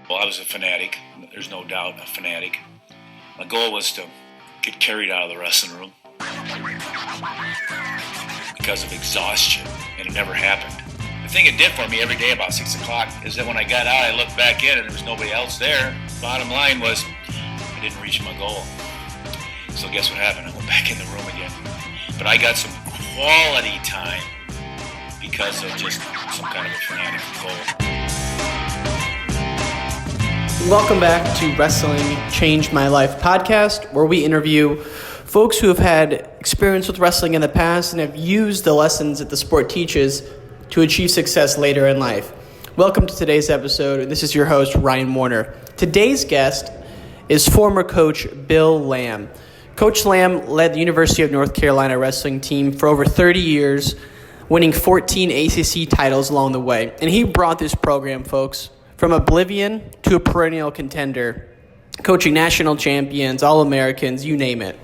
Well, I was a fanatic. There's no doubt a fanatic. My goal was to get carried out of the wrestling room because of exhaustion, and it never happened. The thing it did for me every day about 6 o'clock is that when I got out, I looked back in and there was nobody else there. Bottom line was I didn't reach my goal. So guess what happened? I went back in the room again. But I got some quality time because of just some kind of a fanatic goal. Welcome back to Wrestling Changed My Life podcast, where we interview folks who have had experience with wrestling in the past and have used the lessons that the sport teaches to achieve success later in life. Welcome to today's episode. This is your host, Ryan Warner. Today's guest is former coach Bill Lamb. Coach Lamb led the University of North Carolina wrestling team for over 30 years, winning 14 ACC titles along the way. And he brought this program, folks, from oblivion to a perennial contender, coaching national champions, All-Americans, you name it.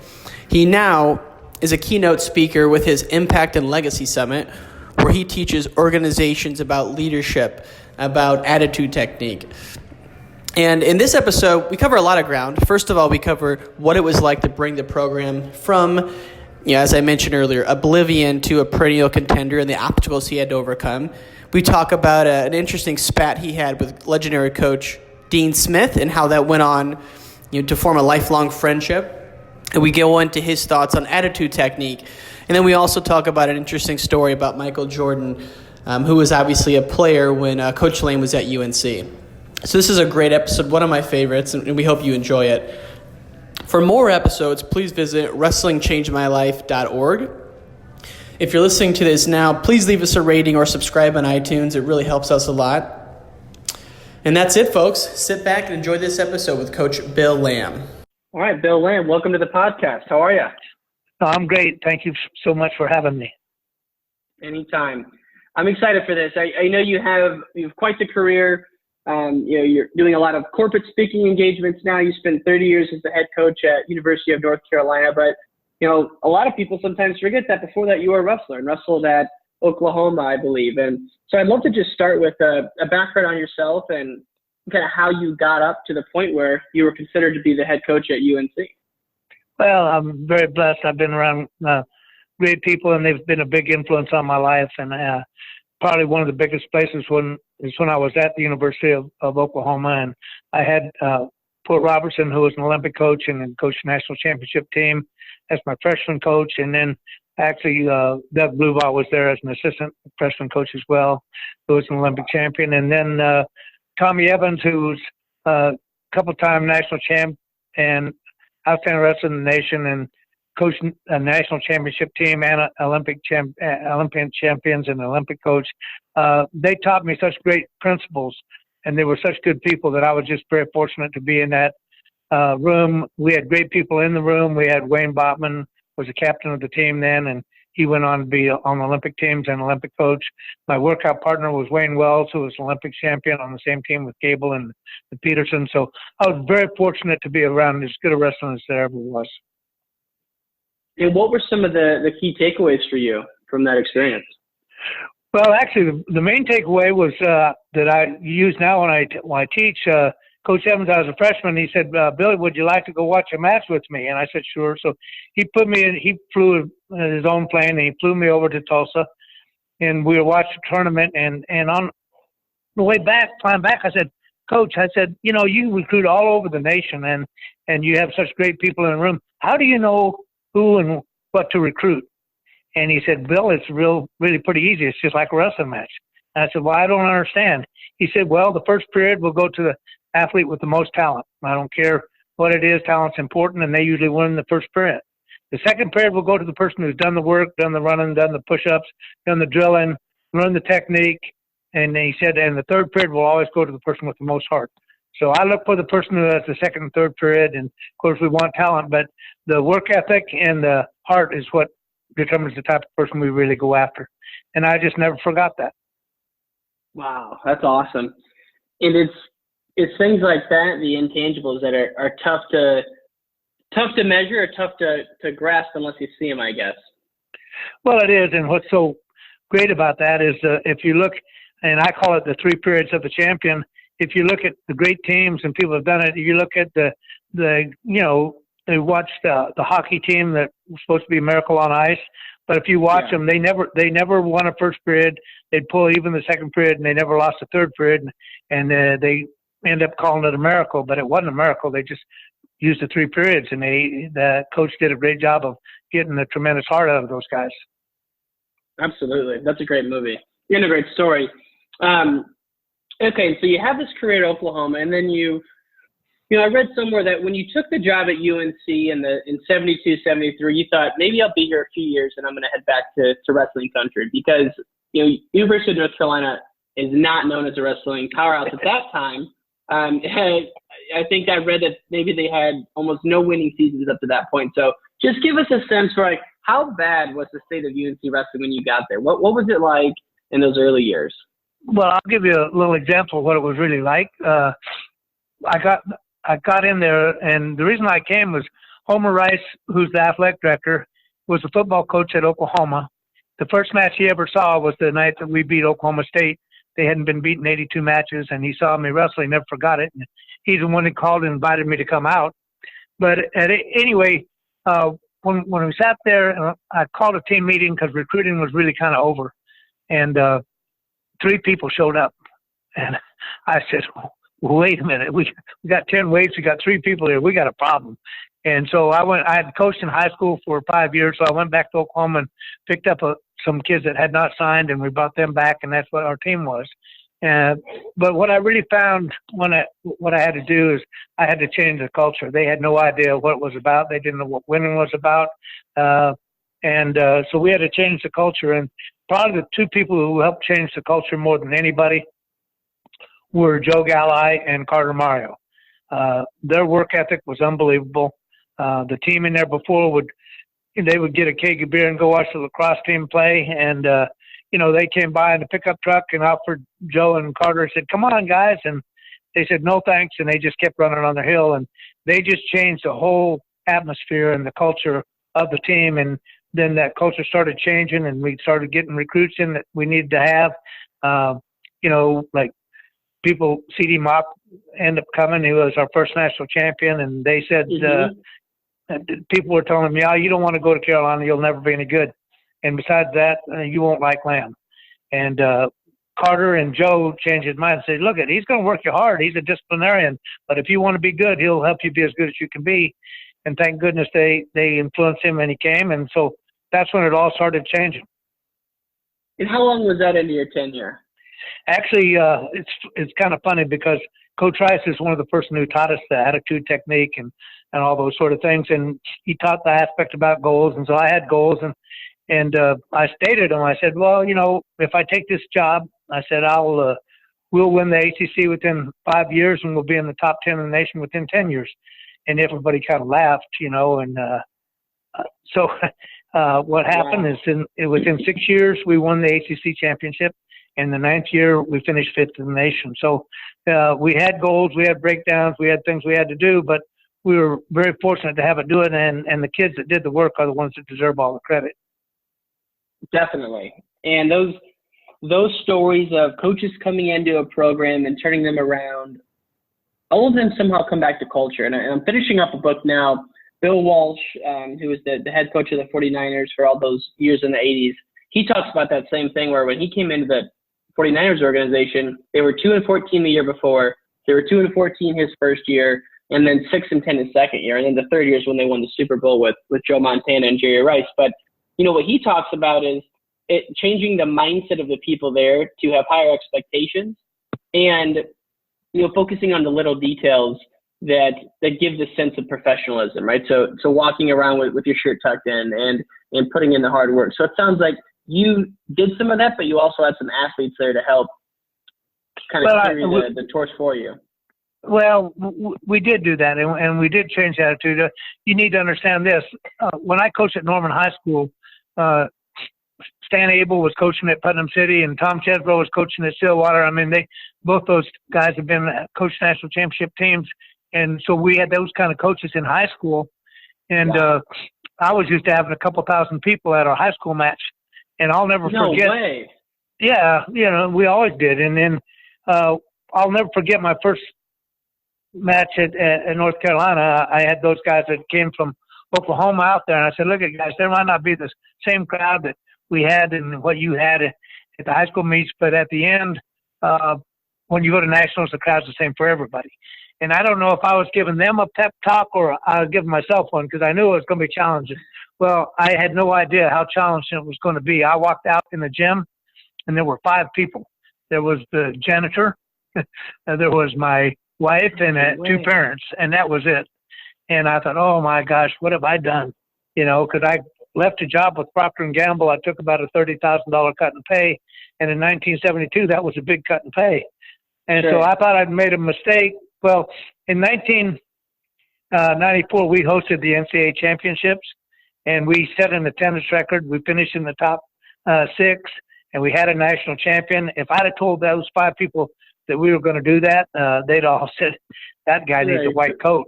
He now is a keynote speaker with his Impact and Legacy Summit, where he teaches organizations about leadership, about attitude technique. And in this episode, we cover a lot of ground. First of all, we cover what it was like to bring the program from, as I mentioned earlier, oblivion to a perennial contender and the obstacles he had to overcome. We talk about an interesting spat he had with legendary coach Dean Smith and how that went on to form a lifelong friendship. And we go into his thoughts on attitude technique. And then we also talk about an interesting story about Michael Jordan, who was obviously a player when Coach Lane was at UNC. So this is a great episode, one of my favorites, and we hope you enjoy it. For more episodes, please visit WrestlingChangeMyLife.org. If you're listening to this now, please leave us a rating or subscribe on iTunes. It really helps us a lot. And that's it, folks. Sit back and enjoy this episode with Coach Bill Lamb. All right, Bill Lamb, welcome to the podcast. How are you? I'm great. Thank you so much for having me. Anytime. I'm excited for this. I know you have quite the career. You're doing a lot of corporate speaking engagements now. You spent 30 years as the head coach at University of North Carolina, but a lot of people sometimes forget that before that you were a wrestler and wrestled at Oklahoma, I believe. And so I'd love to just start with a background on yourself and kind of how you got up to the point where you were considered to be the head coach at UNC. Well, I'm very blessed. I've been around great people, and they've been a big influence on my life. And probably one of the biggest places when I was at the University of Oklahoma, and I had Port Robertson, who was an Olympic coach and coached the national championship team, as my freshman coach. And then actually Doug Blubaugh was there as an assistant freshman coach as well, who was an Olympic champion. And then Tommy Evans, who's a couple-time national champ and outstanding wrestler in the nation and coached a national championship team and Olympian champions and Olympic coach. They taught me such great principles, and they were such good people that I was just very fortunate to be in that room. We had great people in the room. We had Wayne Botman, was the captain of the team then, and he went on to be on the Olympic teams and Olympic coach. My workout partner was Wayne Wells, who was an Olympic champion on the same team with Gable and Peterson. So I was very fortunate to be around as good a wrestler as there ever was. And what were some of the key takeaways for you from that experience? Well, actually, the main takeaway was that I use now when I teach. Coach Evans, I was a freshman. He said, "Billy, would you like to go watch a match with me?" And I said, "Sure." So he put me in. He flew his own plane, and he flew me over to Tulsa, and we watched the tournament. And on the way back, flying back, I said, "Coach," I said, you recruit all over the nation, and you have such great people in the room. How do you know who and what to recruit?" And he said, "Bill, it's really pretty easy. It's just like a wrestling match." And I said, "Well, I don't understand." He said, "Well, the first period will go to the athlete with the most talent. I don't care what it is. Talent's important, and they usually win the first period. The second period will go to the person who's done the work, done the running, done the push-ups, done the drilling, learned the technique." And he said, and the third period will always go to the person with the most heart. So I look for the person who has the second and third period, and of course we want talent, but the work ethic and the heart is what determines the type of person we really go after. And I just never forgot that. Wow, that's awesome. And it's things like that, the intangibles that are tough to measure or tough to grasp unless you see them, I guess. Well, it is, and what's so great about that is if you look, and I call it the three periods of the champion, if you look at the great teams and people have done it, you look at the they watched the hockey team that was supposed to be a miracle on ice. But if you watch them, they never won a first period. They'd pull even the second period, and they never lost a third period. And they end up calling it a miracle, but it wasn't a miracle. They just used the 3 periods, and the coach did a great job of getting the tremendous heart out of those guys. Absolutely. That's a great movie. And a great story. Okay, so you have this career at Oklahoma, and then I read somewhere that when you took the job at UNC in 72, 73, you thought, maybe I'll be here a few years and I'm going to head back to wrestling country, because, University of North Carolina is not known as a wrestling powerhouse at that time. I think I read that maybe they had almost no winning seasons up to that point. So just give us a sense for how bad was the state of UNC wrestling when you got there? What was it like in those early years? Well, I'll give you a little example of what it was really like. I got in there, and the reason I came was Homer Rice, who's the athletic director, was a football coach at Oklahoma. The first match he ever saw was the night that we beat Oklahoma State. They hadn't been beaten 82 matches, and he saw me wrestle. He never forgot it. And he's the one that called and invited me to come out. But anyway, when we sat there, I called a team meeting because recruiting was really kind of over. And 3 people showed up. And I said, wait a minute, we got 10 weights, we got 3 people here, we got a problem. And so I had coached in high school for 5 years, so I went back to Oklahoma and picked up some kids that had not signed, and we brought them back, and that's what our team was. But what I really found what I had to do is I had to change the culture. They had no idea what it was about. They didn't know what winning was about. So we had to change the culture. And probably the 2 people who helped change the culture more than anybody were Joe Galli and Carter Mario. Their work ethic was unbelievable. The team in there before they would get a keg of beer and go watch the lacrosse team play. And, they came by in a pickup truck and offered Joe and Carter and said, come on, guys. And they said, no, thanks. And they just kept running on the hill. And they just changed the whole atmosphere and the culture of the team. And then that culture started changing, and we started getting recruits in that we needed to have, like people, C.D. Mock ended up coming. He was our first national champion. And they said, people were telling him, you don't want to go to Carolina. You'll never be any good. And besides that, you won't like Lamb. And Carter and Joe changed his mind and said, look, he's going to work you hard. He's a disciplinarian. But if you want to be good, he'll help you be as good as you can be. And thank goodness they influenced him, and he came. And so that's when it all started changing. And how long was that into your tenure? Actually, it's kind of funny because Coach Rice is one of the person who taught us the attitude technique and all those sort of things. And he taught the aspect about goals. And so I had goals, and I stated them. I said, well, if I take this job, I said, we'll win the ACC within 5 years, and we'll be in the top 10 in the nation within 10 years. And everybody kind of laughed, so what happened is within 6 years, we won the ACC championship. And the 9th year, we finished 5th in the nation. So we had goals, we had breakdowns, we had things we had to do, but we were very fortunate to have it do it. And the kids that did the work are the ones that deserve all the credit. Definitely. And those stories of coaches coming into a program and turning them around, all of them somehow come back to culture. And I'm finishing up a book now. Bill Walsh, who was the head coach of the 49ers for all those years in the 80s, he talks about that same thing where when he came into the 49ers organization, they were 2-14 the year before. They were 2-14 his first year, and then 6-10 his second year. And then the third year is when they won the Super Bowl with Joe Montana and Jerry Rice. But, what he talks about is it changing the mindset of the people there to have higher expectations and, focusing on the little details that give the sense of professionalism, right? So walking around with your shirt tucked in and putting in the hard work. So it sounds like you did some of that, but you also had some athletes there to help kind of carry the torch for you. Well, we did do that, and we did change the attitude. You need to understand this. When I coached at Norman High School, Stan Abel was coaching at Putnam City, and Tom Chesbrough was coaching at Stillwater. I mean, both those guys have been coached national championship teams, and so we had those kind of coaches in high school. And I was used to having a couple thousand people at our high school match, and I'll never forget. No way. Yeah, we always did. And then I'll never forget my first match at North Carolina. I had those guys that came from Oklahoma out there, and I said, look, guys, there might not be the same crowd that we had and what you had at the high school meets, but at the end, when you go to nationals, the crowd's the same for everybody. And I don't know if I was giving them a pep talk or I was giving myself one, because I knew it was going to be challenging. Well, I had no idea how challenging it was going to be. I walked out in the gym, and there were 5 people. There was the janitor, there was my wife, and 2 parents, and that was it. And I thought, oh my gosh, what have I done? You know, because I left a job with Procter & Gamble. I took about a $30,000 cut in pay, and in 1972, that was a big cut in pay. And so I thought I'd made a mistake. Well, in 1994, we hosted the NCAA Championships, and we set an attendance record. We finished in the top 6, and we had a national champion. If I'd have told those 5 people that we were going to do that, they'd all said, that guy needs a white coat.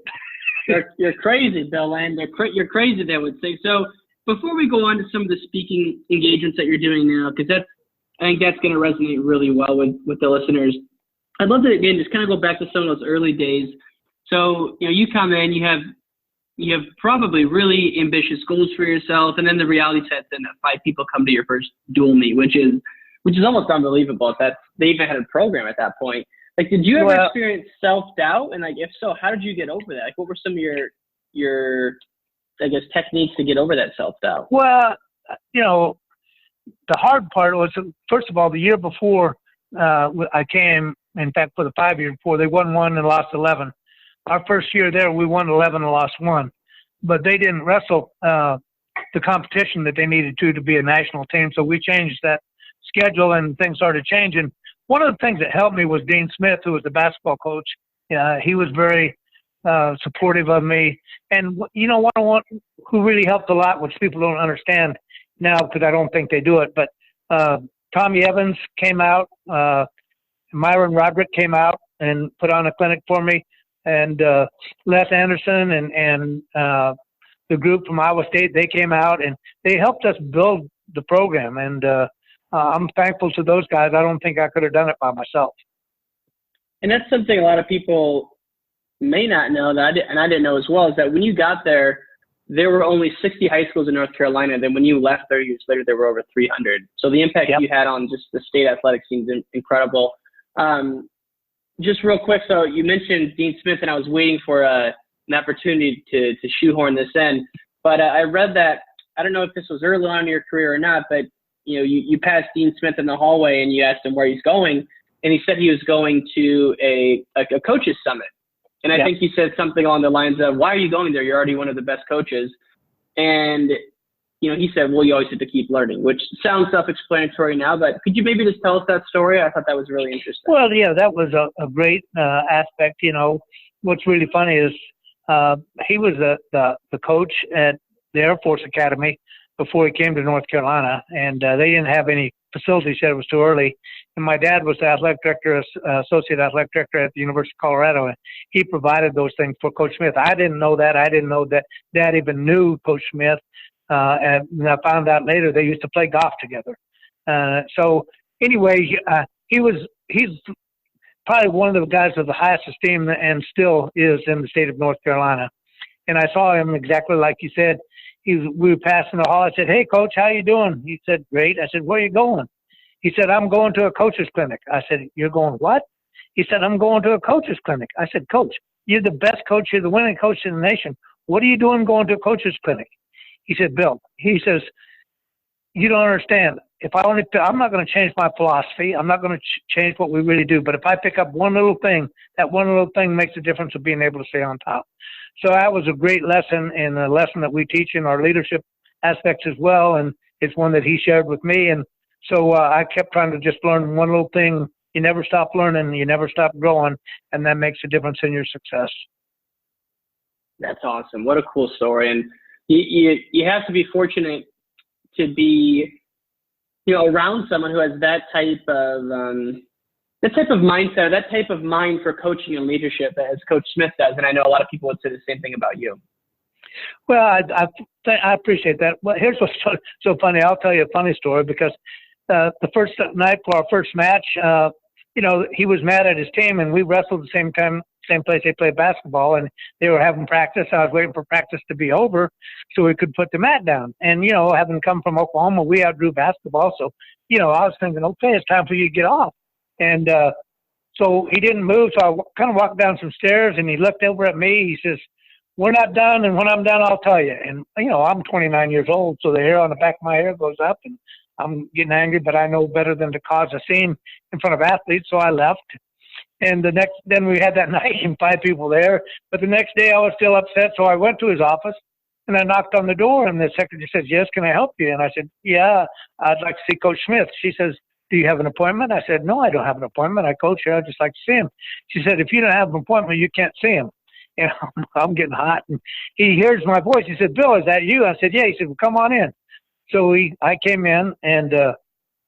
You're crazy, Bill, and you're crazy, they would say. So before we go on to some of the speaking engagements that you're doing now, because I think that's going to resonate really well with the listeners, I'd love to, again, just kind of go back to some of those early days. So, you know, you come in, you have probably really ambitious goals for yourself, and then the reality sets in that 5 people come to your first dual meet, which is almost unbelievable. That they even had a program at that point. Like, did you ever experience self-doubt? And like, if so, how did you get over that? Like, what were some of your I guess, techniques to get over that self-doubt? Well, you know, the hard part was, first of all, the year before I came, in fact, for the 5 years before, they won 1 and lost 11. Our first year there, we won 11 and lost 1. But they didn't wrestle the competition that they needed to be a national team. So we changed that schedule, and things started changing. One of the things that helped me was Dean Smith, who was the basketball coach. He was very supportive of me. And, you know, one who really helped a lot, which people don't understand now because I don't think they do it, but Tommy Evans came out, Myron Roderick came out and put on a clinic for me, and Les Anderson and the group from Iowa State, they came out and they helped us build the program. And I'm thankful to those guys. I don't think I could have done it by myself. And that's something a lot of people may not know, and I didn't know as well, is that when you got there, there were only 60 high schools in North Carolina. Then when you left 30 years later, there were over 300. So the impact you had on just the state athletics seems incredible. Just real quick, so you mentioned Dean Smith, and I was waiting for an opportunity to shoehorn this in. But I read that, I don't know if this was early on in your career or not, but you know, you passed Dean Smith in the hallway and you asked him where he's going, and he said he was going to a coaches summit. And I think he said something along the lines of, why are you going there? You're already one of the best coaches. And, you know, he said, well, you always have to keep learning, which sounds self-explanatory now, but could you maybe just tell us that story? I thought that was really interesting. Well, yeah, that was a great aspect. You know, what's really funny is he was the coach at the Air Force Academy before he came to North Carolina, and they didn't have any facilities yet. It was too early. And my dad was the athletic director, associate athletic director at the University of Colorado, and he provided those things for Coach Smith. I didn't know that. I didn't know that Dad even knew Coach Smith. And I found out later they used to play golf together. So anyway, he's probably one of the guys of the highest esteem and still is in the state of North Carolina. And I saw him exactly like you said. We were passing the hall. I said, hey, Coach, how you doing? He said, great. I said, where are you going? He said, I'm going to a coach's clinic. I said, you're going what? He said, I'm going to a coach's clinic. I said, Coach, you're the best coach. You're the winning coach in the nation. What are you doing going to a coach's clinic? He said, Bill, he says, you don't understand. I'm not going to change my philosophy. I'm not going to change what we really do. But if I pick up one little thing, that one little thing makes a difference of being able to stay on top. So that was a great lesson, and a lesson that we teach in our leadership aspects as well. And it's one that he shared with me. And so I kept trying to just learn one little thing. You never stop learning. You never stop growing. And that makes a difference in your success. That's awesome. What a cool story. And you have to be fortunate to be, you know, around someone who has that type of mindset, that type of mind for coaching and leadership as Coach Smith does. And I know a lot of people would say the same thing about you. Well, I appreciate that. Well, here's what's so funny. I'll tell you a funny story, because the first night for our first match, he was mad at his team, and we wrestled the same place they played basketball, and they were having practice. I was waiting for practice to be over so we could put the mat down. And, having come from Oklahoma, we outdrew basketball. So, I was thinking, okay, it's time for you to get off. And so he didn't move. So I kind of walked down some stairs, and he looked over at me. He says, "We're not done, and when I'm done, I'll tell you." And, I'm 29 years old, so the hair on the back of my hair goes up, and I'm getting angry, but I know better than to cause a scene in front of athletes, so I left. And then we had that night and 5 people there. But the next day I was still upset, so I went to his office and I knocked on the door, and the secretary says, "Yes, can I help you?" And I said, "Yeah, I'd like to see Coach Smith." She says, "Do you have an appointment?" I said, "No, I don't have an appointment. I coach here. I'd just like to see him." She said, "If you don't have an appointment, you can't see him." And I'm getting hot. And he hears my voice. He said, "Bill, is that you?" I said, "Yeah." He said, "Well, come on in." So I came in, and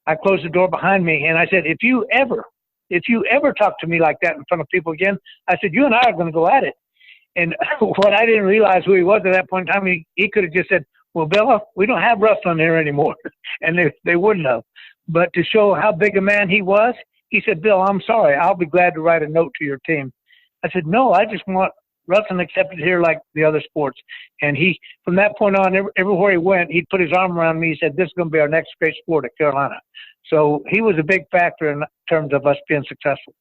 I closed the door behind me, and I said, if you ever talk to me like that in front of people again, I said, you and I are going to go at it. And what I didn't realize who he was at that point in time, he could have just said, "Well, Bill, we don't have wrestling here anymore." And they wouldn't have. But to show how big a man he was, he said, "Bill, I'm sorry. I'll be glad to write a note to your team." I said, "No, I just want wrestling accepted here like the other sports." And from that point on, everywhere he went, he'd put his arm around me. He said, "This is going to be our next great sport at Carolina." So he was a big factor in terms of us being successful.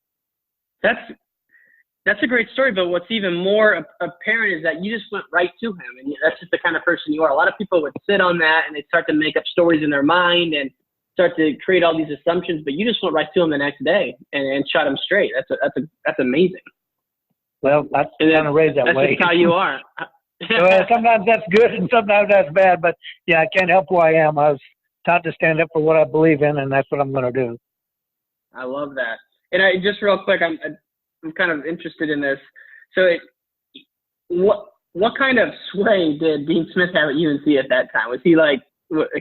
That's a great story, but what's even more apparent is that you just went right to him, and that's just the kind of person you are. A lot of people would sit on that, and they start to make up stories in their mind and start to create all these assumptions, but you just went right to him the next day and shot him straight. That's amazing. Well, that's kind of raised that way. That's just how you are. Well, sometimes that's good and sometimes that's bad, but yeah, I can't help who I am. I was taught to stand up for what I believe in, and that's what I'm going to do. I love that. And just real quick, I'm kind of interested in this. So what kind of sway did Dean Smith have at UNC at that time? Was he like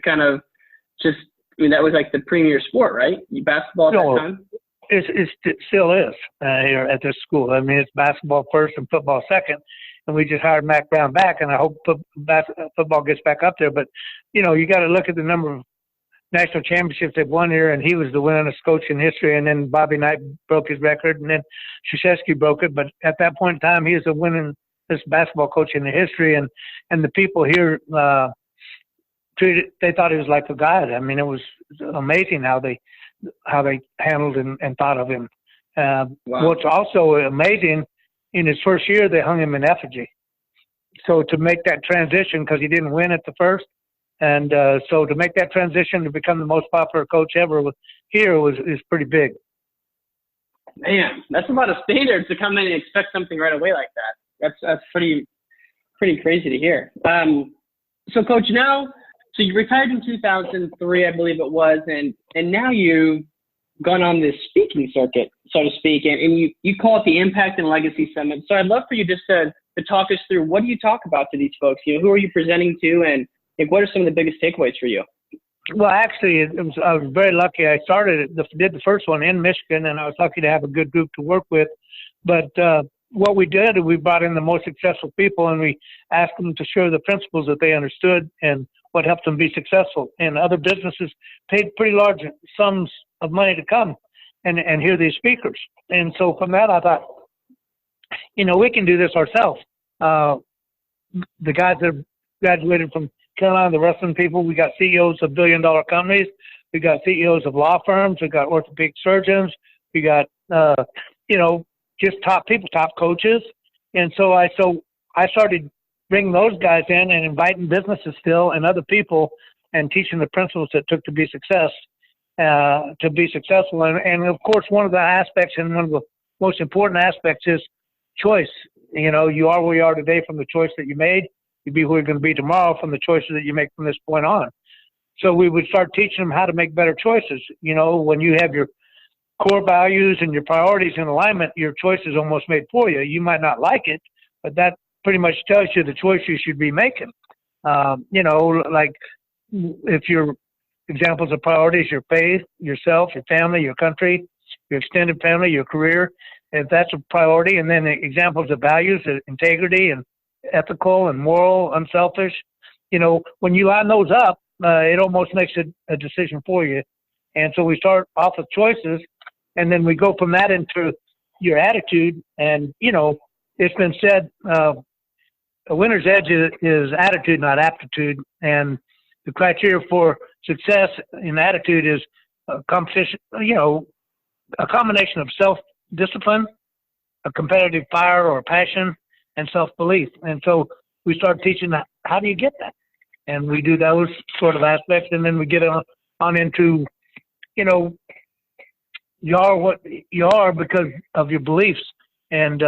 kind of just, that was like the premier sport, right? Basketball at that time? It still is here at this school. I mean, it's basketball first and football second. And we just hired Mac Brown back, and I hope football gets back up there. But, you got to look at the number of national championships they've won here, and he was the winningest coach in history. And then Bobby Knight broke his record, and then Krzyzewski broke it. But at that point in time, he was the winningest basketball coach in the history. And the people here they thought he was like a god. I mean, it was amazing how they handled and thought of him. Wow. What's also amazing, in his first year, they hung him in effigy. So to make that transition, because he didn't win at the first, and so to make that transition to become the most popular coach ever is pretty big. Man, that's a lot of standards to come in and expect something right away like that. That's pretty crazy to hear. So, Coach, so you retired in 2003, I believe it was, and now you've gone on this speaking circuit, so to speak, and you call it the Impact and Legacy Summit. So I'd love for you just to talk us through, what do you talk about to these folks? Who are you presenting to, and what are some of the biggest takeaways for you? Well, actually, I was very lucky. I did the first one in Michigan, and I was lucky to have a good group to work with. But what we did, we brought in the most successful people, and we asked them to share the principles that they understood and what helped them be successful. And other businesses paid pretty large sums of money to come and hear these speakers. And so from that, I thought, we can do this ourselves. The guys that graduated from Carolina, the wrestling people, we got CEOs of billion-dollar companies. We got CEOs of law firms. We got orthopedic surgeons. We got, just top people, top coaches. And so I started bringing those guys in and inviting businesses still and other people and teaching the principles that took to be successful. And of course, one of the aspects and one of the most important aspects is choice. You are where you are today from the choice that you made. You'll be who you're going to be tomorrow from the choices that you make from this point on. So we would start teaching them how to make better choices. When you have your core values and your priorities in alignment, your choice is almost made for you. You might not like it, but that pretty much tells you the choice you should be making. Like if your examples of priorities, your faith, yourself, your family, your country, your extended family, your career, if that's a priority, and then examples of values, integrity and ethical and moral, unselfish, when you line those up, it almost makes it a decision for you. And so we start off with choices, and then we go from that into your attitude. And, it's been said, a winner's edge is attitude, not aptitude. And the criteria for success in attitude is a competition, a combination of self-discipline, a competitive fire or passion, and self-belief. And so we start teaching how do you get that? And we do those sort of aspects, and then we get on into, you are what you are because of your beliefs. And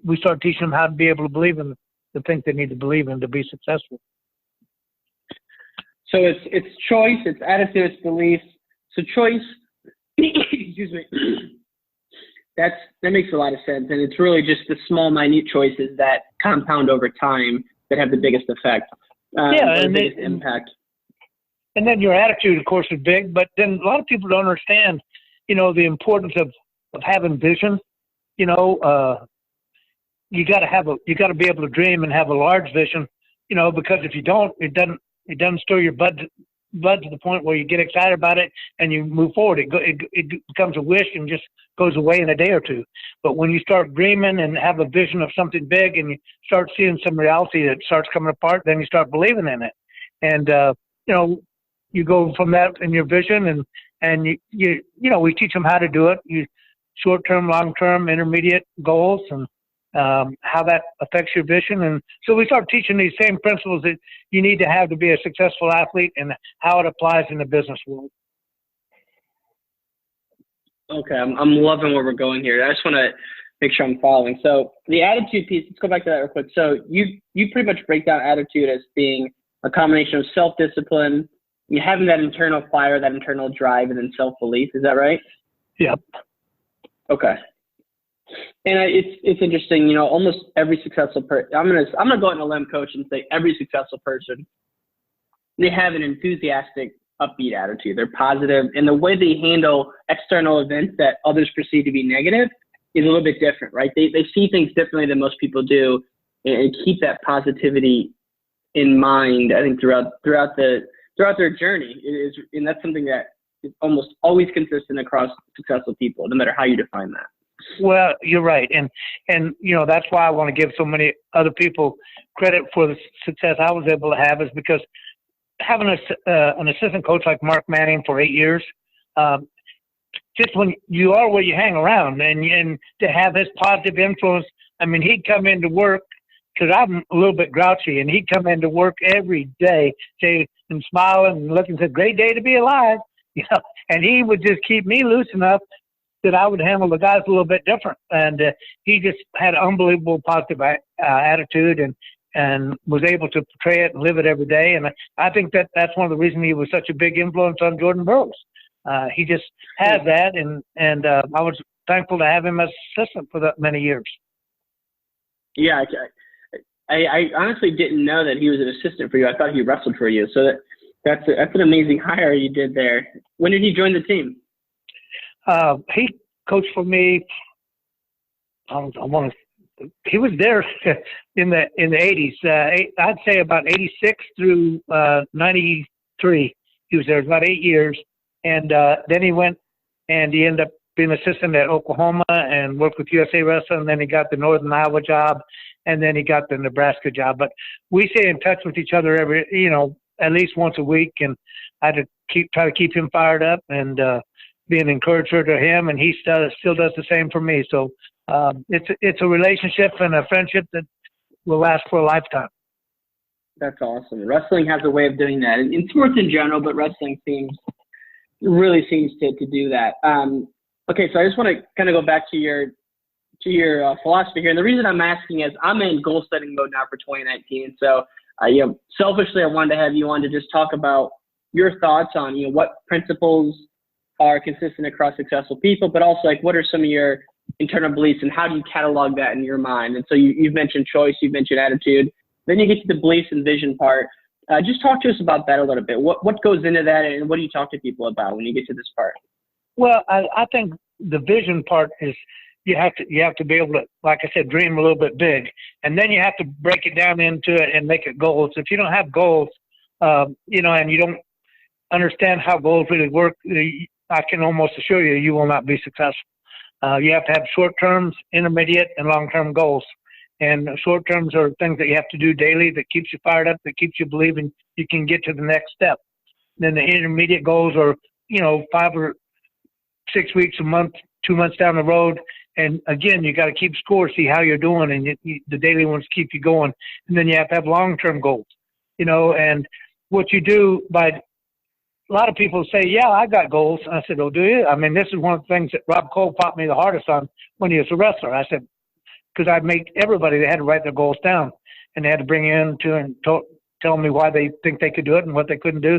we start teaching them how to be able to believe in the things they need to believe in to be successful. So it's choice, it's attitude, it's beliefs. So choice, excuse me, that makes a lot of sense. And it's really just the small, minute choices that compound over time that have the biggest effect. And the biggest impact. And then your attitude, of course, is big. But then a lot of people don't understand, the importance of having vision. You got to be able to dream and have a large vision. Because if you don't, it doesn't stir your blood to the point where you get excited about it and you move forward. It becomes a wish and just goes away in a day or two. But when you start dreaming and have a vision of something big and you start seeing some reality that starts coming apart, then you start believing in it. And, you go from that in your vision and we teach them how to do it. Short-term, long-term, intermediate goals and how that affects your vision. And so we start teaching these same principles that you need to have to be a successful athlete and how it applies in the business world. Okay, I'm loving where we're going here. I just want to make sure I'm following. So the attitude piece, let's go back to that real quick. So you pretty much break down attitude as being a combination of self-discipline, you having that internal fire, that internal drive, and then self-belief. Is that right? Yep. Okay. And it's interesting, almost every successful person, I'm gonna go out on a limb, coach, and say every successful person, they have an enthusiastic, upbeat attitude. They're positive, and the way they handle external events that others perceive to be negative is a little bit different, right? They see things differently than most people do, and keep that positivity in mind. I think throughout their journey and that's something that is almost always consistent across successful people, no matter how you define that. Well, you're right. And that's why I want to give so many other people credit for the success I was able to have, is because having an assistant coach like Mark Manning for 8 years, just when you are where you hang around and to have his positive influence. I mean, he'd come into work, because I'm a little bit grouchy, and he'd come into work every day and smiling and looking, said, "Great day to be alive," and he would just keep me loose enough that I would handle the guys a little bit different. And he just had unbelievable positive attitude and was able to portray it and live it every day. And I think that's one of the reasons he was such a big influence on Jordan Burroughs. He just has that, and I was thankful to have him as assistant for that many years. Yeah, I honestly didn't know that he was an assistant for you. I thought he wrestled for you. So that's an amazing hire you did there. When did he join the team? He coached for me. He was there in the 80s. I'd say about 86 through 93. He was there about 8 years, and then he went and he ended up being assistant at Oklahoma and worked with USA Wrestling. And then he got the Northern Iowa job, and then he got the Nebraska job. But we stay in touch with each other at least once a week, and I had to try to keep him fired up and be an encourager to him, and he still does the same for me. So it's a relationship and a friendship that will last for a lifetime. That's awesome. Wrestling has a way of doing that, in sports in general, but wrestling really seems to do that. Okay, so I just want to kind of go back to your philosophy here, and the reason I'm asking is I'm in goal setting mode now for 2019. So selfishly, I wanted to have you on to just talk about your thoughts on what principles are consistent across successful people, but also what are some of your internal beliefs and how do you catalog that in your mind? And so you've mentioned choice, you've mentioned attitude, then you get to the beliefs and vision part. Just talk to us about that a little bit. What goes into that, and what do you talk to people about when you get to this part? Well, I think the vision part is you have to be able to, like I said, dream a little bit big, and then you have to break it down into it and make it goals. If you don't have goals, and you don't understand how goals really work, I can almost assure you will not be successful. You have to have short terms, intermediate, and long-term goals. And short terms are things that you have to do daily that keeps you fired up, that keeps you believing you can get to the next step. Then the intermediate goals are, 5 or 6 weeks, a month, 2 months down the road. And again, you got to keep score, see how you're doing, and the daily ones keep you going. And then you have to have long-term goals, and what you do by, a lot of people say, yeah, I got goals. I said, oh, do you? I mean, this is one of the things that Rob Cole taught me the hardest on when he was a wrestler. I said, because I'd make everybody, they had to write their goals down, and they had to bring in to and tell me why they think they could do it and what they couldn't do.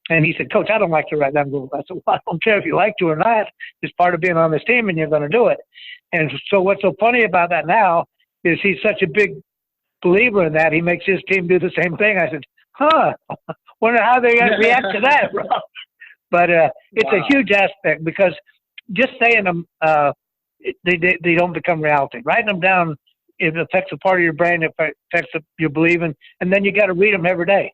And he said, Coach, I don't like to write down goals. I said, well, I don't care if you like to or not. It's part of being on this team, and you're going to do it. And so what's so funny about that now is he's such a big believer in that. He makes his team do the same thing. I said, wonder how they're going to react to that, bro. But it's a huge aspect, because just saying them, they don't become reality. Writing them down, it affects a part of your brain, it affects your believing, and then you got to read them every day.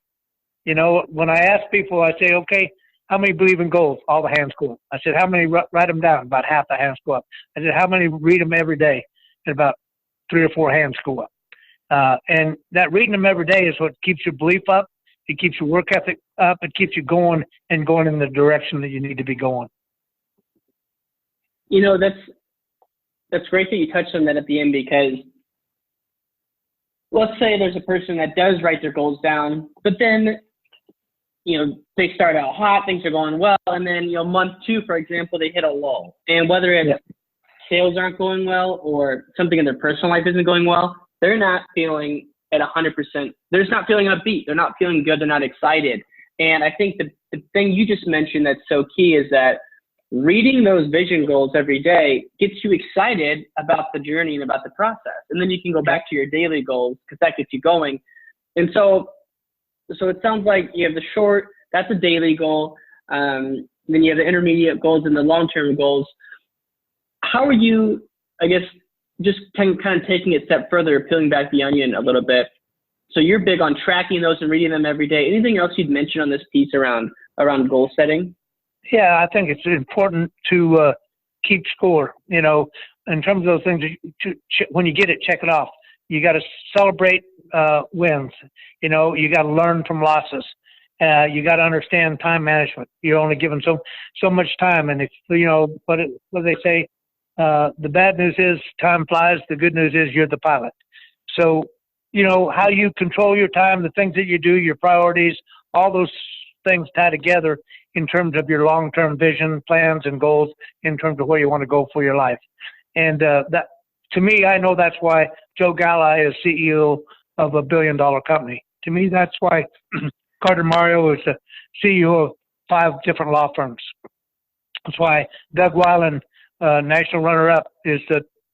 When I ask people, I say, okay, how many believe in goals? All the hands go up. I said, how many write them down? About half the hands go up. I said, how many read them every day? And about 3 or 4 hands go up. And that reading them every day is what keeps your belief up. It keeps your work ethic up. It keeps you going and going in the direction that you need to be going. That's great that you touched on that at the end, because let's say there's a person that does write their goals down, but then they start out hot, things are going well, and then month 2, for example, they hit a lull. And whether it's sales aren't going well or something in their personal life isn't going well, they're not feeling at 100%. They're just not feeling upbeat. They're not feeling good. They're not excited. And I think the thing you just mentioned that's so key is that reading those vision goals every day gets you excited about the journey and about the process. And then you can go back to your daily goals, because that gets you going. And so it sounds like you have the short, that's a daily goal. Then you have the intermediate goals and the long-term goals. How are you, I guess, just kind of taking it a step further, peeling back the onion a little bit? So you're big on tracking those and reading them every day. Anything else you'd mention on this piece around goal setting? Yeah, I think it's important to keep score, in terms of those things. When you get it, check it off. You got to celebrate wins. You got to learn from losses. You got to understand time management. You're only given so much time. And what do they say? The bad news is time flies. The good news is you're the pilot. So, how you control your time, the things that you do, your priorities, all those things tie together in terms of your long-term vision, plans, and goals in terms of where you want to go for your life. And that, to me, I know that's why Joe Galli is CEO of a billion-dollar company. To me, that's why Carter Mario is the CEO of 5 different law firms. That's why Doug Weiland, national runner-up, is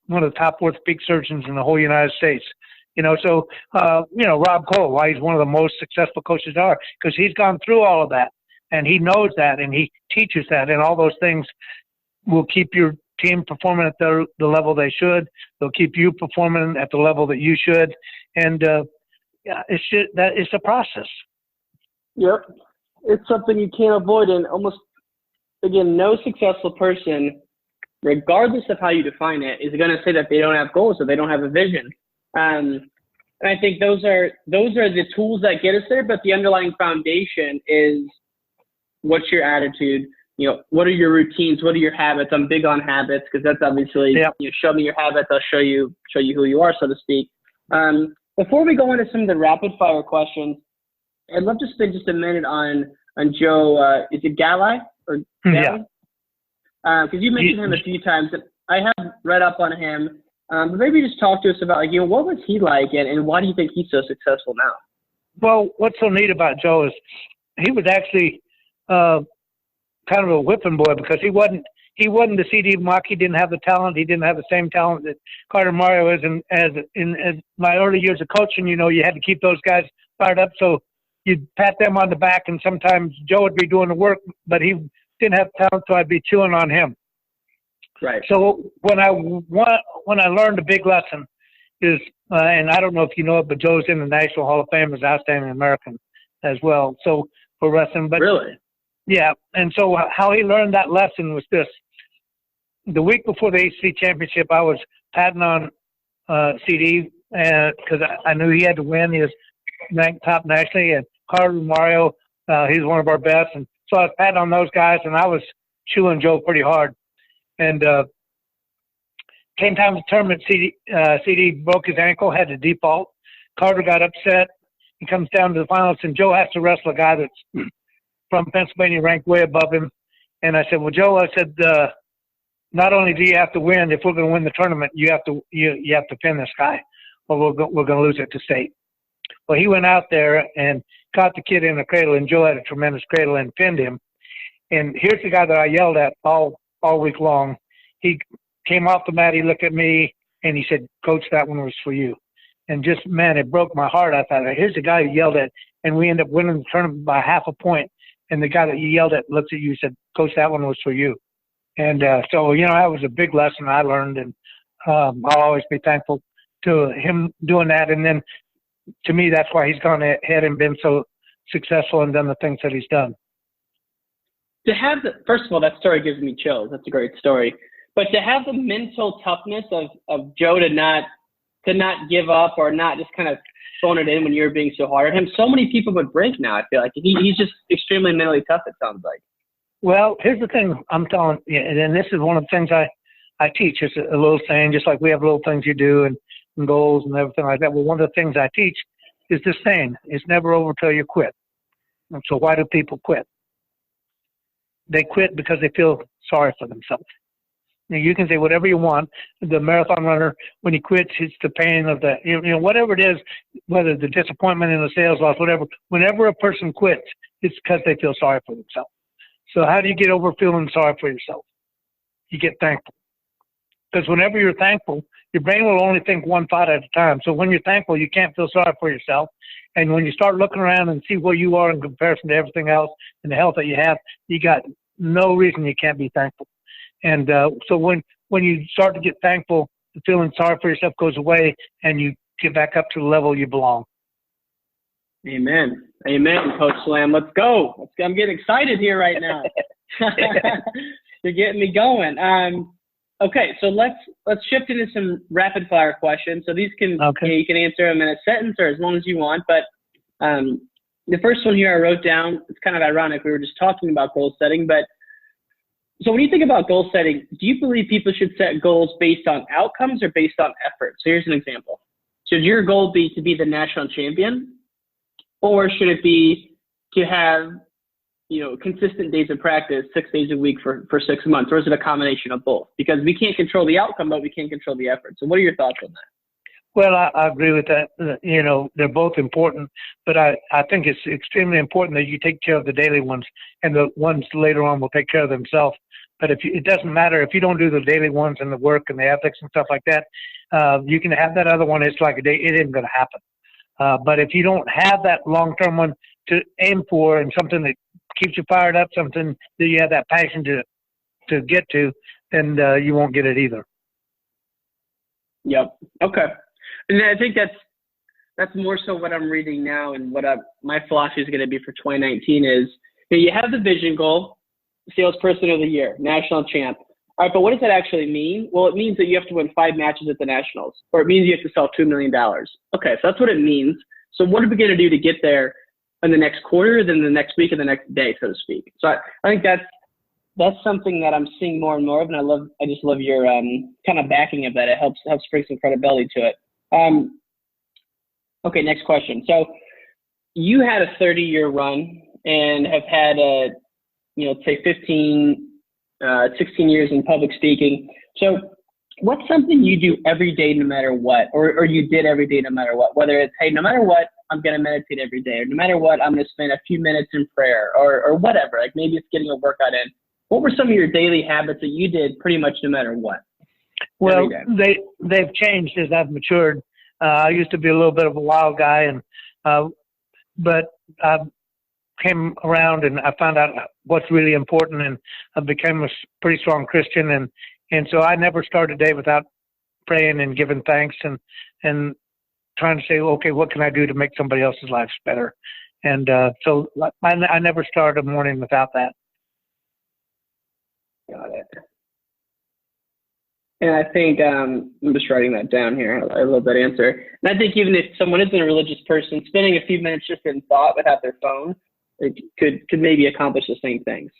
one of the top orthopedic surgeons in the whole United States. Rob Cole, why he's one of the most successful coaches are, because he's gone through all of that, and he knows that, and he teaches that, and all those things will keep your team performing at the level they should. They'll keep you performing at the level that you should, and it's a process. Yep, it's something you can't avoid, and almost, again, no successful person, regardless of how you define it, is going to say that they don't have goals or they don't have a vision. And I think those are the tools that get us there, but the underlying foundation is, what's your attitude? What are your routines? What are your habits? I'm big on habits, because that's obviously, show me your habits, I'll show you who you are, so to speak. Before we go into some of the rapid fire questions, I'd love to spend just a minute on Joe. Is it Galli or Galli? Yeah. Because you mentioned him a few times, and I have read up on him. But maybe just talk to us about, what was he like, and why do you think he's so successful now? Well, what's so neat about Joe is he was actually kind of a whipping boy, because he wasn't the CD Mock. He didn't have the talent. He didn't have the same talent that Carter Mario is. And as my early years of coaching, you had to keep those guys fired up. So you'd pat them on the back, and sometimes Joe would be doing the work, but he didn't have talent, so I'd be chewing on him. Right. So when I learned a big lesson is, and I don't know if you know it, but Joe's in the National Hall of Fame as Outstanding American as well. So for wrestling, but really, yeah. And so how he learned that lesson was this: the week before the ACC Championship, I was patting on CD because I knew he had to win. He was ranked top nationally, and Carter Mario, he's one of our best. And so I was patting on those guys, and I was chewing Joe pretty hard. And came time to the tournament, CD broke his ankle, had to default. Carter got upset. He comes down to the finals, and Joe has to wrestle a guy that's from Pennsylvania, ranked way above him. And I said, well, Joe, I said, not only do you have to win, if we're going to win the tournament, you have to pin this guy, or we're going to lose it to state. Well, he went out there and caught the kid in a cradle, and Joe had a tremendous cradle and pinned him. And here's the guy that I yelled at all week long. He came off the mat, he looked at me, and he said, Coach, that one was for you. And just, man, it broke my heart. I thought, here's the guy you yelled at, and we end up winning the tournament by half a point. And the guy that you yelled at looks at you and said, Coach, that one was for you. And so, that was a big lesson I learned, and I'll always be thankful to him doing that. And then, to me, that's why he's gone ahead and been so successful and done the things that he's done. To have first of all, that story gives me chills. That's a great story. But to have the mental toughness of Joe to not give up or not just kind of phone it in when you're being so hard at him. So many people would break now. I feel like he's just extremely mentally tough. It sounds like. Well, here's the thing I'm telling you, and this is one of the things I teach. It's a little saying, just like we have little things you do and goals and everything like that. Well, one of the things I teach is this saying: it's never over till you quit. And so why do people quit? They quit because they feel sorry for themselves. Now, you can say whatever you want. The marathon runner, when he quits, it's the pain of the, whatever it is, whether the disappointment in the sales loss, whatever. Whenever a person quits, it's because they feel sorry for themselves. So how do you get over feeling sorry for yourself? You get thankful. Because whenever you're thankful, your brain will only think one thought at a time. So when you're thankful, you can't feel sorry for yourself. And when you start looking around and see where you are in comparison to everything else and the health that you have, you got no reason you can't be thankful. And so when you start to get thankful, the feeling sorry for yourself goes away, and you get back up to the level you belong. Amen. Amen, Coach Slam. Let's go. I'm getting excited here right now. You're getting me going. Okay, so let's shift into some rapid fire questions. So these can you can answer them in a sentence or as long as you want. But the first one here I wrote down. It's kind of ironic. We were just talking about goal setting, but so when you think about goal setting, do you believe people should set goals based on outcomes or based on effort? So here's an example. Should your goal be to be the national champion, or should it be to have consistent days of practice 6 days a week for 6 months, or is it a combination of both? Because we can't control the outcome, but we can control the effort. So what are your thoughts on that? Well, I agree with that. They're both important, but I think it's extremely important that you take care of the daily ones, and the ones later on will take care of themselves. But it doesn't matter if you don't do the daily ones and the work and the ethics and stuff like that. You can have that other one. It's like a day. It isn't going to happen. But if you don't have that long-term one to aim for and something that keeps you fired up, something that you have that passion to get to, then you won't get it either. Yep. Okay. And I think that's more so what I'm reading now, and what my philosophy is going to be for 2019 is you have the vision goal, salesperson of the year, national champ. All right, but what does that actually mean? Well, it means that you have to win 5 matches at the Nationals, or it means you have to sell $2 million. Okay, so that's what it means. So what are we going to do to get there in the next quarter, then the next week, and the next day, so to speak? So I think that's something that I'm seeing more and more of, and I just love your kind of backing of that. It helps bring some credibility to it. Okay, next question. So you had a 30-year run and have had say 16 years in public speaking. So what's something you do every day no matter what, or you did every day no matter what, whether it's, hey, no matter what, I'm going to meditate every day, or no matter what, I'm going to spend a few minutes in prayer, or whatever, like maybe it's getting a workout in. What were some of your daily habits that you did pretty much no matter what? Well, they've changed as I've matured. I used to be a little bit of a wild guy, but I came around and I found out what's really important, and I became a pretty strong Christian, and so I never start a day without praying and giving thanks and trying to say, okay, what can I do to make somebody else's lives better? And so I never start a morning without that. Got it. And I think I'm just writing that down here. I love that answer. And I think even if someone isn't a religious person, spending a few minutes just in thought without their phone, it could maybe accomplish the same things.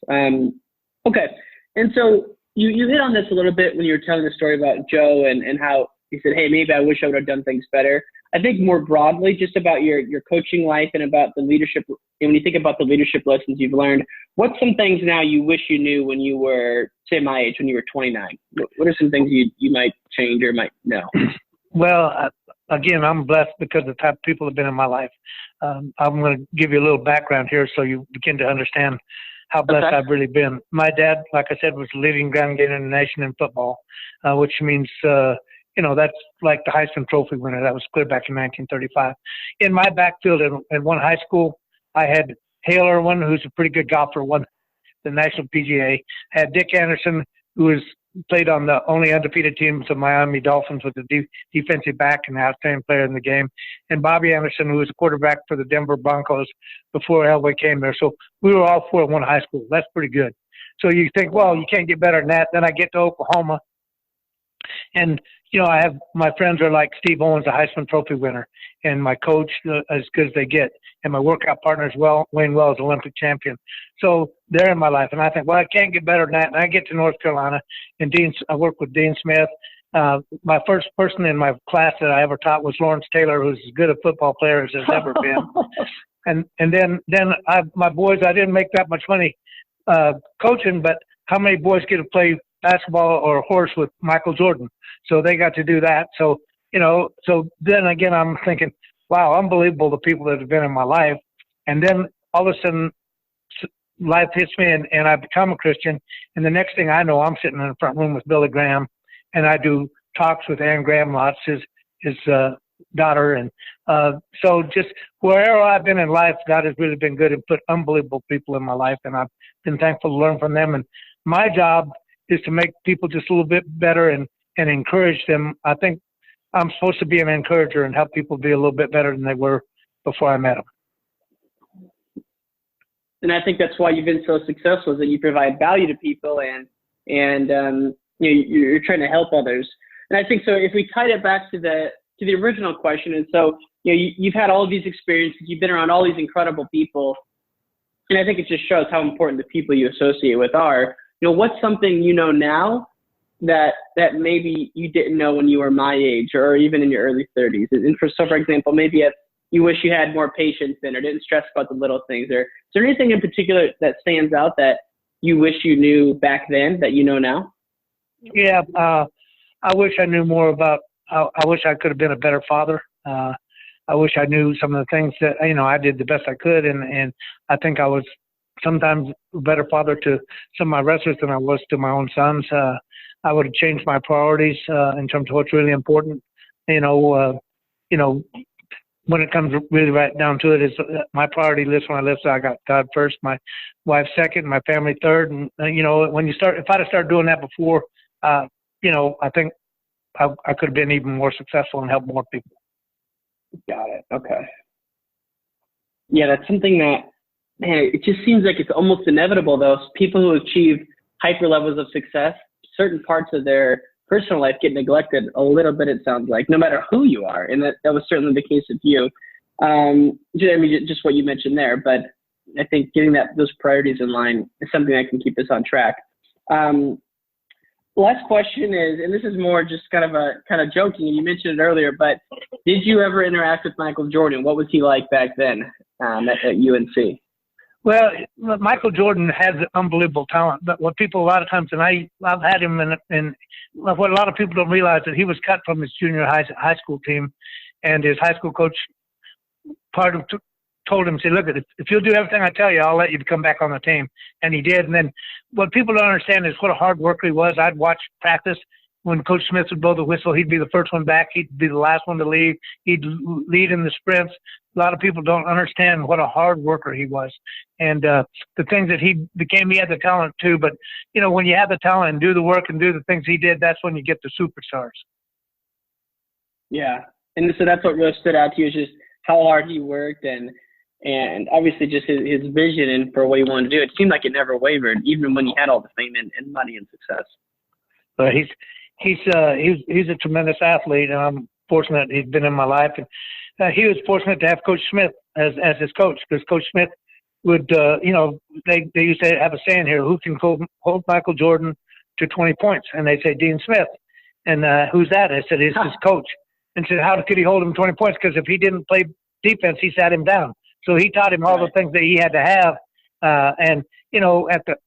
Okay. And so you hit on this a little bit when you were telling the story about Joe and how you said, hey, maybe I wish I would have done things better. I think more broadly, just about your coaching life and about the leadership. And when you think about the leadership lessons you've learned, what's some things now you wish you knew when you were, say, my age, when you were 29? What are some things you might change or might know? Well, again, I'm blessed because of the type of people that have been in my life. I'm going to give you a little background here so you begin to understand how blessed I've really been. My dad, like I said, was the leading ground gainer in the nation in football, which means that's like the Heisman Trophy winner. That was clear back in 1935. In my backfield in one high school, I had Hale Irwin, who's a pretty good golfer, won the National PGA. I had Dick Anderson, who played on the only undefeated teams of Miami Dolphins with the defensive back and the outstanding player in the game. And Bobby Anderson, who was a quarterback for the Denver Broncos before Elway came there. So we were all four in one high school. That's pretty good. So you think, well, you can't get better than that. Then I get to Oklahoma. And, I have my friends are like Steve Owens, a Heisman Trophy winner, and my coach as good as they get, and my workout partner as well, Wayne Wells, Olympic champion. So they're in my life, and I think, well, I can't get better than that. And I get to North Carolina, and I work with Dean Smith. My first person in my class that I ever taught was Lawrence Taylor, who's as good a football player as there's ever been. And then my boys, I didn't make that much money coaching, but how many boys get to play basketball or horse with Michael Jordan? So they got to do that. So, so then again, I'm thinking, wow, unbelievable the people that have been in my life. And then all of a sudden life hits me and I become a Christian. And the next thing I know, I'm sitting in the front room with Billy Graham and I do talks with Ann Graham lots, his daughter. And so just wherever I've been in life, God has really been good and put unbelievable people in my life. And I've been thankful to learn from them. And my job is to make people just a little bit better and encourage them. I think I'm supposed to be an encourager and help people be a little bit better than they were before I met them. And I think that's why you've been so successful, is that you provide value to people and you're trying to help others. And I think so. If we tied it back to the original question, and so you've had all of these experiences, you've been around all these incredible people, and I think it just shows how important the people you associate with are. What's something now that maybe you didn't know when you were my age or even in your early 30s? And for example, maybe you wish you had more patience then or didn't stress about the little things. Or is there anything in particular that stands out that you wish you knew back then that you know now? Yeah, I wish I knew more about I wish I could have been a better father. I wish I knew some of the things that, I did the best I could. And I think I was sometimes a better father to some of my wrestlers than I was to my own sons. I would have changed my priorities in terms of what's really important. When it comes really right down to it, is my priority list when I left. So I got God first, my wife second, my family third. And if I'd have started doing that before, I think I could have been even more successful and helped more people. Got it. Okay. Yeah, that's something that, man, it just seems like it's almost inevitable, though. People who achieve hyper levels of success, certain parts of their personal life get neglected a little bit, it sounds like, no matter who you are. And that was certainly the case with you. Just what you mentioned there. But I think getting those priorities in line is something that can keep us on track. Last question is, and this is more just kind of joking, and you mentioned it earlier, but did you ever interact with Michael Jordan? What was he like back then at UNC? Well, Michael Jordan has unbelievable talent, but what people a lot of times, and I've had him in what a lot of people don't realize, that he was cut from his junior high school team, and his high school coach told him, say, look, if you'll do everything I tell you, I'll let you come back on the team. And he did. And then what people don't understand is what a hard worker he was. I'd watch practice. When Coach Smith would blow the whistle, he'd be the first one back. He'd be the last one to leave. He'd lead in the sprints. A lot of people don't understand what a hard worker he was. And the things that he became, he had the talent too. But, when you have the talent and do the work and do the things he did, that's when you get the superstars. Yeah. And so that's what really stood out to you, is just how hard he worked and obviously just his vision and for what he wanted to do. It seemed like it never wavered, even when he had all the fame and money and success. But he's a tremendous athlete, and I'm fortunate he's been in my life. And he was fortunate to have Coach Smith as his coach, because Coach Smith would, they used to have a saying here: who can hold Michael Jordan to 20 points? And they say Dean Smith. And who's that? I said, it's his coach. And said, how could he hold him 20 points? Because if he didn't play defense, he sat him down. So he taught him all the things that he had to have. And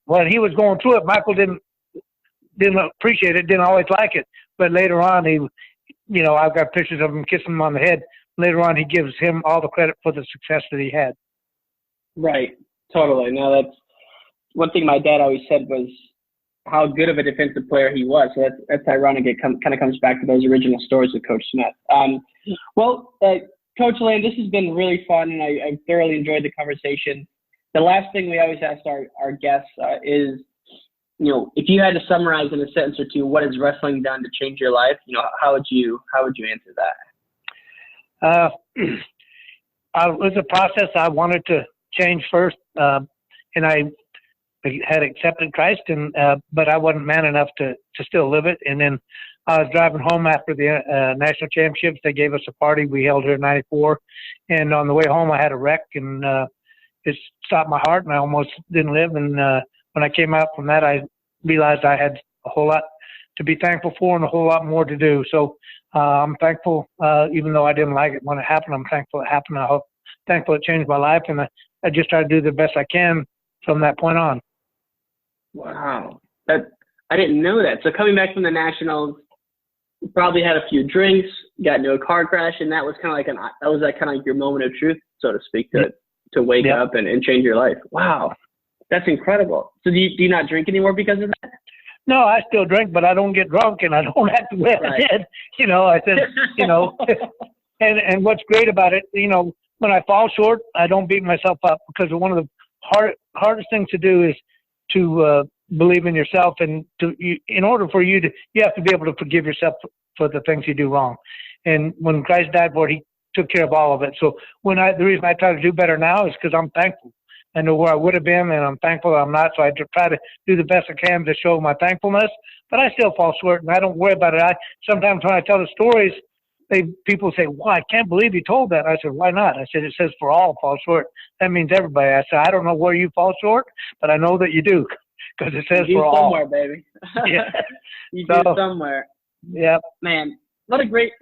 when he was going through it, Michael didn't appreciate it, didn't always like it. But later on, I've got pictures of him kissing him on the head. Later on, he gives him all the credit for the success that he had. Right. Totally. No, that's one thing my dad always said was how good of a defensive player he was. So that's ironic. It kind of comes back to those original stories with Coach Smith. Coach Land, this has been really fun, and I thoroughly enjoyed the conversation. The last thing we always ask our guests is, if you had to summarize in a sentence or two, what has wrestling done to change your life? How would you answer that? It was a process I wanted to change first, and I had accepted Christ, but I wasn't man enough to still live it. And then I was driving home after the national championships. They gave us a party we held here in '94, and on the way home I had a wreck, and it stopped my heart, and I almost didn't live. And when I came out from that, I realized I had a whole lot to be thankful for and a whole lot more to do. So I'm thankful, even though I didn't like it when it happened. I'm thankful it happened. I'm thankful it changed my life, and I just try to do the best I can from that point on. Wow, I didn't know that. So coming back from the Nationals, you probably had a few drinks, got into a car crash, and that was kind of like your moment of truth, so to speak, to wake up and change your life. Wow, that's incredible. So do you not drink anymore because of that? No, I still drink, but I don't get drunk, and I don't have to wear a head. I said, and what's great about it, when I fall short, I don't beat myself up, because one of the hardest things to do is to believe in yourself, and in order for you have to be able to forgive yourself for the things you do wrong. And when Christ died for it, he took care of all of it. So the reason I try to do better now is because I'm thankful. I know where I would have been, and I'm thankful that I'm not. So I try to do the best I can to show my thankfulness, but I still fall short, and I don't worry about it. Sometimes when I tell the stories, people say, "Wow, I can't believe you told that." I said, "Why not?" I said, "It says for all fall short. That means everybody." I said, "I don't know where you fall short, but I know that you do, because it says for all." Somewhere, baby. Yeah. You do somewhere. Yeah. Man, what a great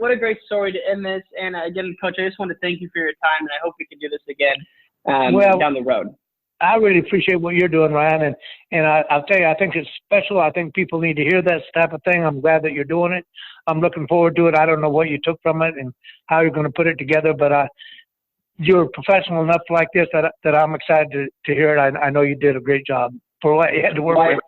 story to end this. And again, Coach, I just want to thank you for your time, and I hope we can do this again down the road. I really appreciate what you're doing, Ryan, and I'll tell you, I think it's special. I think people need to hear that type of thing. I'm glad that you're doing it. I'm looking forward to it. I don't know what you took from it and how you're going to put it together, but you're professional enough like this that I'm excited to hear it. I know you did a great job for what you had to work with.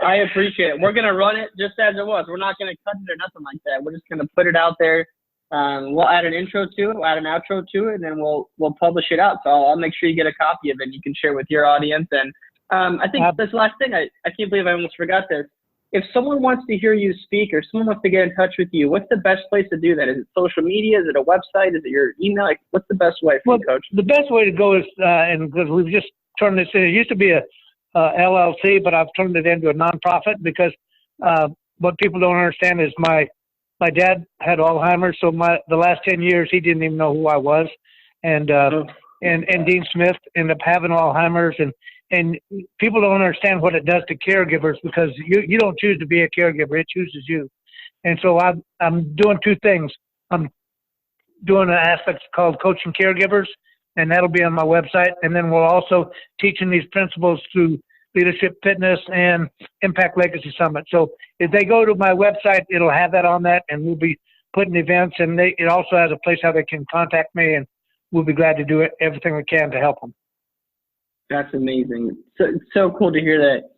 I appreciate it. We're going to run it just as it was. We're not going to cut it or nothing like that. We're just going to put it out there. We'll add an intro to it, we'll add an outro to it, and then we'll publish it out. So I'll make sure you get a copy of it and you can share with your audience. And I think this last thing, I can't believe I almost forgot this. If someone wants to hear you speak, or someone wants to get in touch with you, what's the best place to do that? Is it social media? Is it a website? Is it your email? What's the best way for you, Coach? The best way to go is, and because we've just turned this in, it used to be a LLC, but I've turned it into a nonprofit, because what people don't understand is my dad had Alzheimer's, so the last 10 years he didn't even know who I was, and Dean Smith ended up having Alzheimer's, and people don't understand what it does to caregivers, because you don't choose to be a caregiver, it chooses you. And so I'm doing two things. I'm doing an aspect called Coaching Caregivers, and that'll be on my website, and then we're also teaching these principles through Leadership Fitness and Impact Legacy Summit. So if they go to my website, it'll have that on that, and we'll be putting events, and it also has a place how they can contact me, and we'll be glad to do everything we can to help them. That's amazing. So it's so cool to hear that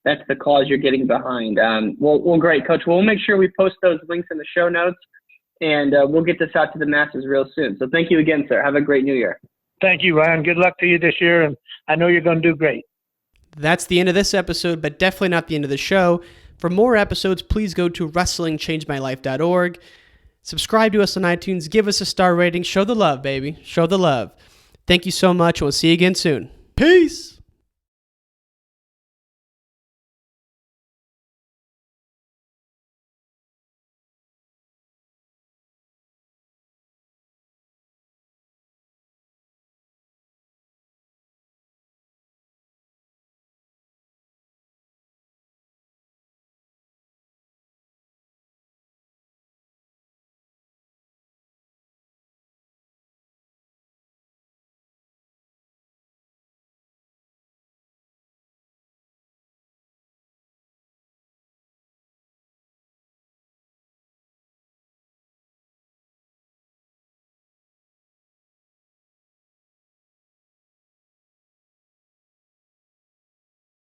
that's the cause you're getting behind. Well, great, Coach. We'll make sure we post those links in the show notes, and we'll get this out to the masses real soon. So thank you again, sir. Have a great New Year. Thank you, Ryan. Good luck to you this year, and I know you're going to do great. That's the end of this episode, but definitely not the end of the show. For more episodes, please go to wrestlingchangemylife.org. Subscribe to us on iTunes. Give us a star rating. Show the love, baby. Show the love. Thank you so much. We'll see you again soon. Peace.